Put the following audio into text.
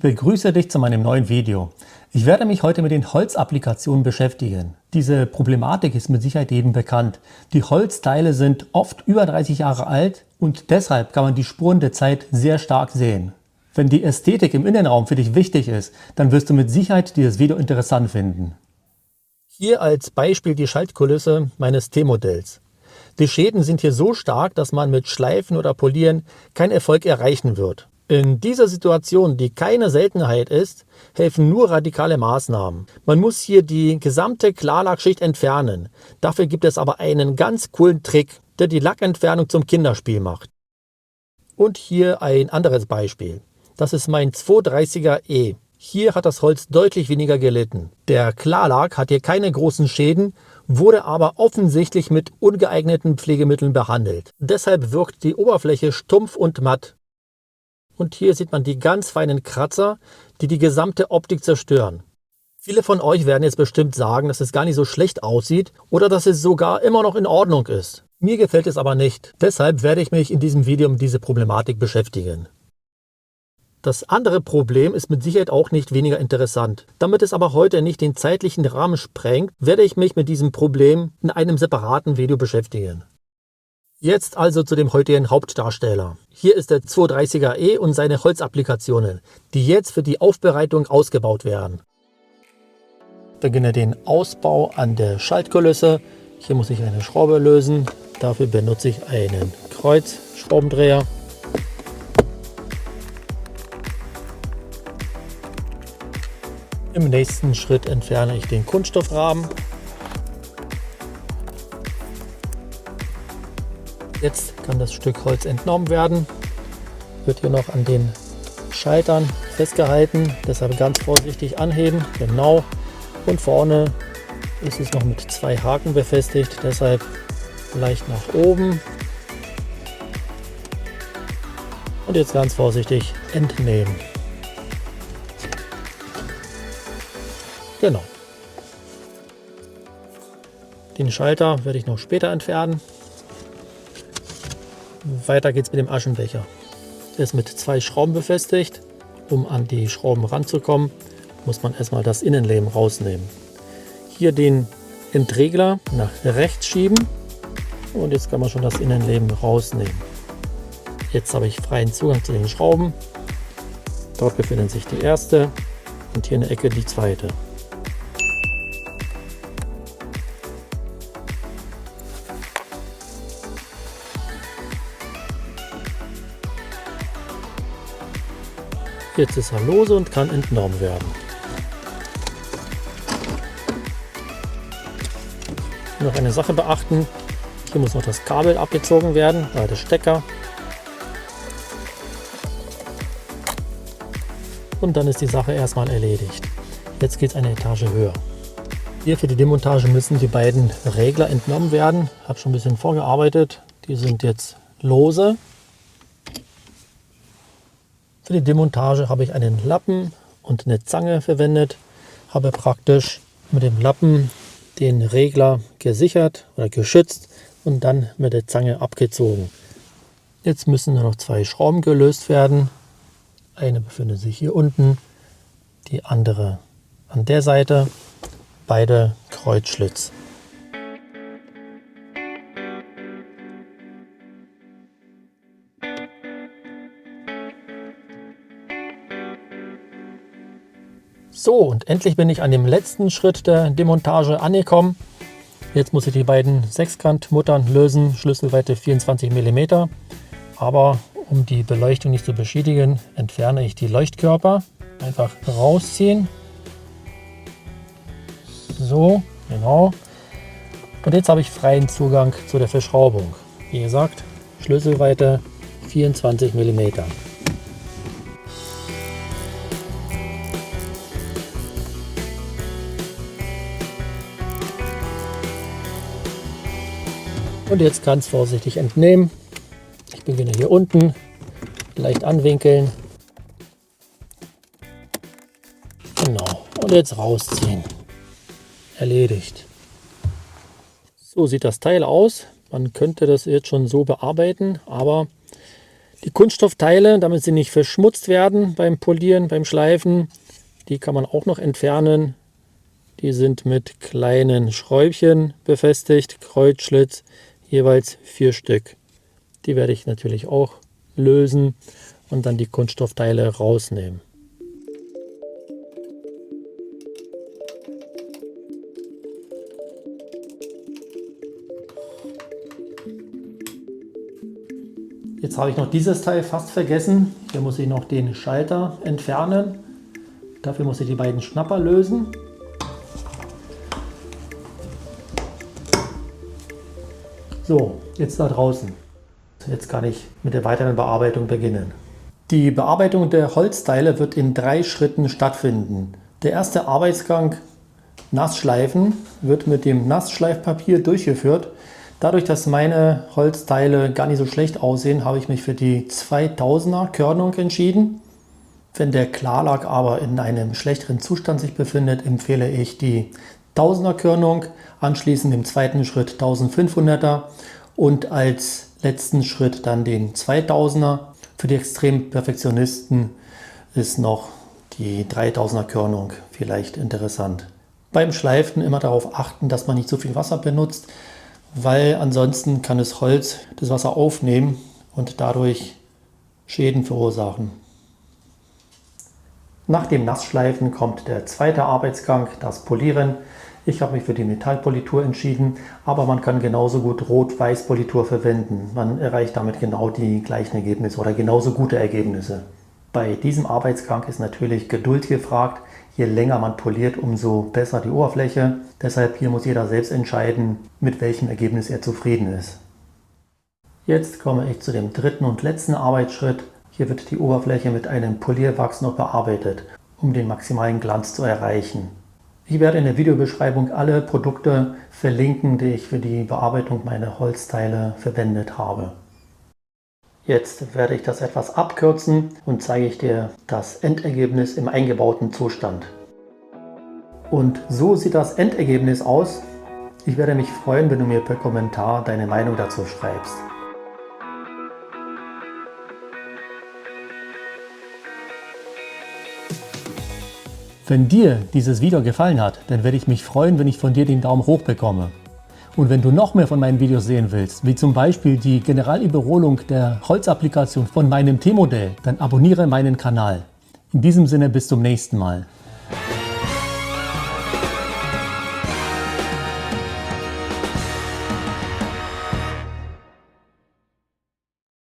begrüße dich zu meinem neuen Video. Ich werde mich heute mit den Holzapplikationen beschäftigen. Diese Problematik ist mit Sicherheit jedem bekannt. Die Holzteile sind oft über 30 Jahre alt und deshalb kann man die Spuren der Zeit sehr stark sehen. Wenn die Ästhetik im Innenraum für dich wichtig ist, dann wirst du mit Sicherheit dieses Video interessant finden. Hier als Beispiel die Schaltkulisse meines T-Modells. Die Schäden sind hier so stark, dass man mit Schleifen oder Polieren keinen Erfolg erreichen wird. In dieser Situation, die keine Seltenheit ist, helfen nur radikale Maßnahmen. Man muss hier die gesamte Klarlackschicht entfernen. Dafür gibt es aber einen ganz coolen Trick, der die Lackentfernung zum Kinderspiel macht. Und hier ein anderes Beispiel. Das ist mein 230er E. Hier hat das Holz deutlich weniger gelitten. Der Klarlack hat hier keine großen Schäden, wurde aber offensichtlich mit ungeeigneten Pflegemitteln behandelt. Deshalb wirkt die Oberfläche stumpf und matt. Und hier sieht man die ganz feinen Kratzer, die die gesamte Optik zerstören. Viele von euch werden jetzt bestimmt sagen, dass es gar nicht so schlecht aussieht oder dass es sogar immer noch in Ordnung ist. Mir gefällt es aber nicht. Deshalb werde ich mich in diesem Video mit dieser Problematik beschäftigen. Das andere Problem ist mit Sicherheit auch nicht weniger interessant. Damit es aber heute nicht den zeitlichen Rahmen sprengt, werde ich mich mit diesem Problem in einem separaten Video beschäftigen. Jetzt also zu dem heutigen Hauptdarsteller. Hier ist der 230er E und seine Holzapplikationen, die jetzt für die Aufbereitung ausgebaut werden. Ich beginne den Ausbau an der Schaltkulisse. Hier muss ich eine Schraube lösen. Dafür benutze ich einen Kreuzschraubendreher. Im nächsten Schritt entferne ich den Kunststoffrahmen. Jetzt kann das Stück Holz entnommen werden. Wird hier noch an den Schaltern festgehalten, deshalb ganz vorsichtig anheben. Genau. Und vorne ist es noch mit 2 Haken befestigt, deshalb leicht nach oben. Und jetzt ganz vorsichtig entnehmen. Genau. Den Schalter werde ich noch später entfernen. Weiter geht es mit dem Aschenbecher. Der ist mit 2 Schrauben befestigt. Um an die Schrauben ranzukommen, muss man erstmal das Innenleben rausnehmen. Hier den Entregler nach rechts schieben und jetzt kann man schon das Innenleben rausnehmen. Jetzt habe ich freien Zugang zu den Schrauben. Dort befindet sich die erste und hier in der Ecke die zweite. Jetzt ist er lose und kann entnommen werden. Noch eine Sache beachten. Hier muss noch das Kabel abgezogen werden, der Stecker. Und dann ist die Sache erstmal erledigt. Jetzt geht es eine Etage höher. Hier für die Demontage müssen die beiden Regler entnommen werden. Ich habe schon ein bisschen vorgearbeitet. Die sind jetzt lose. Für die Demontage habe ich einen Lappen und eine Zange verwendet. Habe praktisch mit dem Lappen den Regler gesichert oder geschützt und dann mit der Zange abgezogen. Jetzt müssen nur noch 2 Schrauben gelöst werden. Eine befindet sich hier unten, die andere an der Seite. Beide Kreuzschlitz. So, und endlich bin ich an dem letzten Schritt der Demontage angekommen. Jetzt muss ich die beiden Sechskantmuttern lösen, Schlüsselweite 24 mm. Aber um die Beleuchtung nicht zu beschädigen, entferne ich die Leuchtkörper. Einfach rausziehen. So, genau. Und jetzt habe ich freien Zugang zu der Verschraubung. Wie gesagt, Schlüsselweite 24 mm. Und jetzt ganz vorsichtig entnehmen. Ich beginne hier unten, leicht anwinkeln. Genau. Und jetzt rausziehen. Erledigt. So sieht das Teil aus. Man könnte das jetzt schon so bearbeiten, aber Die Kunststoffteile, damit sie nicht verschmutzt werden beim Polieren, beim Schleifen, die kann man auch noch entfernen. Die sind mit kleinen Schräubchen befestigt, Kreuzschlitz, jeweils 4 Stück. Die werde ich natürlich auch lösen und dann die Kunststoffteile rausnehmen. Jetzt habe ich noch dieses Teil fast vergessen. Hier muss ich noch den Schalter entfernen. Dafür muss ich die beiden Schnapper lösen. So, jetzt da draußen. Jetzt kann ich mit der weiteren Bearbeitung beginnen. Die Bearbeitung der Holzteile wird in 3 Schritten stattfinden. Der erste Arbeitsgang, Nassschleifen, wird mit dem Nassschleifpapier durchgeführt. Dadurch, dass meine Holzteile gar nicht so schlecht aussehen, habe ich mich für die 2000er Körnung entschieden. Wenn der Klarlack aber in einem schlechteren Zustand sich befindet, empfehle ich die 1000er Körnung, anschließend im zweiten Schritt 1500er und als letzten Schritt dann den 2000er. Für die Extremperfektionisten ist noch die 3000er Körnung vielleicht interessant. Beim Schleifen immer darauf achten, dass man nicht so viel Wasser benutzt, weil ansonsten kann das Holz das Wasser aufnehmen und dadurch Schäden verursachen. Nach dem Nassschleifen kommt der zweite Arbeitsgang, das Polieren. Ich habe mich für die Metallpolitur entschieden, aber man kann genauso gut Rot-Weiß-Politur verwenden. Man erreicht damit genau die gleichen Ergebnisse oder genauso gute Ergebnisse. Bei diesem Arbeitsgang ist natürlich Geduld gefragt. Je länger man poliert, umso besser die Oberfläche. Deshalb hier muss jeder selbst entscheiden, mit welchem Ergebnis er zufrieden ist. Jetzt komme ich zu dem dritten und letzten Arbeitsschritt. Hier wird die Oberfläche mit einem Polierwachs noch bearbeitet, um den maximalen Glanz zu erreichen. Ich werde in der Videobeschreibung alle Produkte verlinken, die ich für die Bearbeitung meiner Holzteile verwendet habe. Jetzt werde ich das etwas abkürzen und zeige ich dir das Endergebnis im eingebauten Zustand. Und so sieht das Endergebnis aus. Ich werde mich freuen, wenn du mir per Kommentar deine Meinung dazu schreibst. Wenn dir dieses Video gefallen hat, dann werde ich mich freuen, wenn ich von dir den Daumen hoch bekomme. Und wenn du noch mehr von meinen Videos sehen willst, wie zum Beispiel die Generalüberholung der Holzapplikation von meinem T-Modell, dann abonniere meinen Kanal. In diesem Sinne bis zum nächsten Mal.